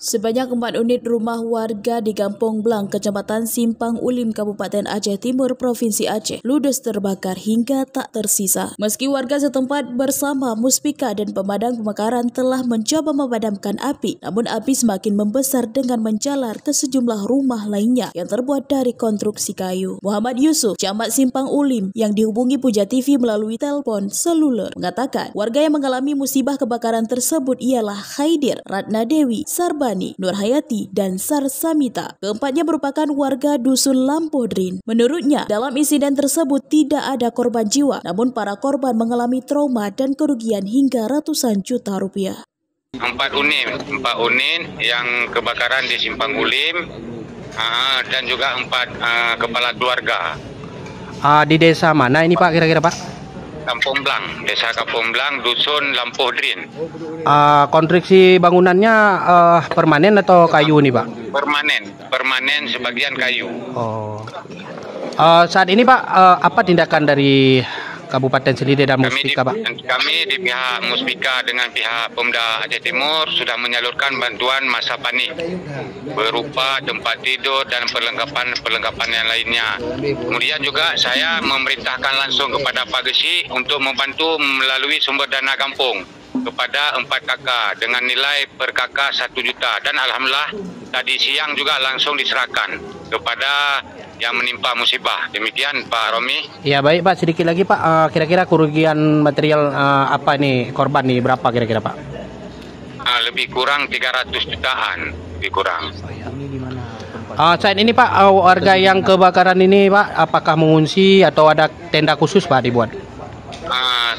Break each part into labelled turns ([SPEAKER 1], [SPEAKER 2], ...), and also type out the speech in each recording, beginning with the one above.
[SPEAKER 1] Sebanyak 4 unit rumah warga di Kampung Blang, Kecamatan Simpang Ulim, Kabupaten Aceh Timur, Provinsi Aceh, ludes terbakar hingga tak tersisa. Meski warga setempat bersama Muspika dan pemadam kebakaran telah mencoba memadamkan api, namun api semakin membesar dengan menjalar ke sejumlah rumah lainnya yang terbuat dari konstruksi kayu. Muhammad Yusuf, Camat Simpang Ulim, yang dihubungi Puja TV melalui telepon seluler, mengatakan warga yang mengalami musibah kebakaran tersebut ialah Khaidir, Ratna Dewi, Sarbani, Nur Hayati, dan Sarsamita. Keempatnya merupakan warga Dusun Lampodrin. Menurutnya, dalam insiden tersebut tidak ada korban jiwa, namun para korban mengalami trauma dan kerugian hingga ratusan juta rupiah.
[SPEAKER 2] 4 unit yang kebakaran di Simpang Ulim, dan juga 4 kepala keluarga.
[SPEAKER 3] Di desa mana ini Pak kira-kira Pak?
[SPEAKER 2] Kampung Blang, Desa Kampung Blang, Dusun Lampodrin.
[SPEAKER 3] Konstruksi bangunannya permanen atau kayu nih Pak? Permanen sebagian kayu. Saat ini Pak, apa tindakan dari Kabupaten sendiri dan Muspika Pak?
[SPEAKER 2] Kami di pihak Muspika dengan pihak Pemda Aceh Timur sudah menyalurkan bantuan masa panik berupa tempat tidur dan perlengkapan yang lainnya. Kemudian juga saya memerintahkan langsung kepada Pak Gesi untuk membantu melalui sumber dana kampung kepada 4 kakak dengan nilai per kakak 1 juta, dan alhamdulillah tadi siang juga langsung diserahkan kepada yang menimpa musibah. Demikian Pak Romi. Ya baik Pak, sedikit lagi Pak, kira-kira kerugian material apa nih korban nih, berapa kira-kira Pak? Lebih kurang 300 jutaan, lebih kurang. Saat ini Pak, warga yang kebakaran ini Pak, apakah mengungsi atau ada tenda khusus Pak dibuat?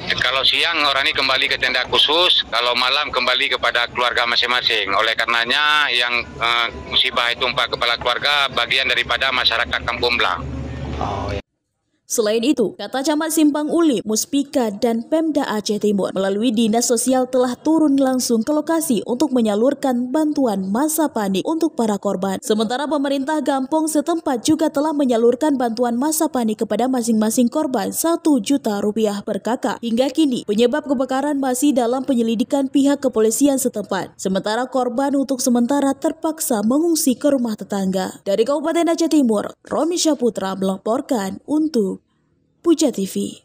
[SPEAKER 2] Kalau siang orang ini kembali ke tenda khusus, kalau malam kembali kepada keluarga masing-masing. Oleh karenanya yang musibah itu 4 kepala keluarga bagian daripada masyarakat Kampung Blang.
[SPEAKER 1] Selain itu, kata Camat Simpang Ulim, Muspika, dan Pemda Aceh Timur melalui Dinas Sosial telah turun langsung ke lokasi untuk menyalurkan bantuan masa panik untuk para korban. Sementara pemerintah kampung setempat juga telah menyalurkan bantuan masa panik kepada masing-masing korban 1 juta rupiah per kakak. Hingga kini, penyebab kebakaran masih dalam penyelidikan pihak kepolisian setempat. Sementara korban untuk sementara terpaksa mengungsi ke rumah tetangga. Dari Kabupaten Aceh Timur, Romi Syaputra melaporkan untuk Puja TV.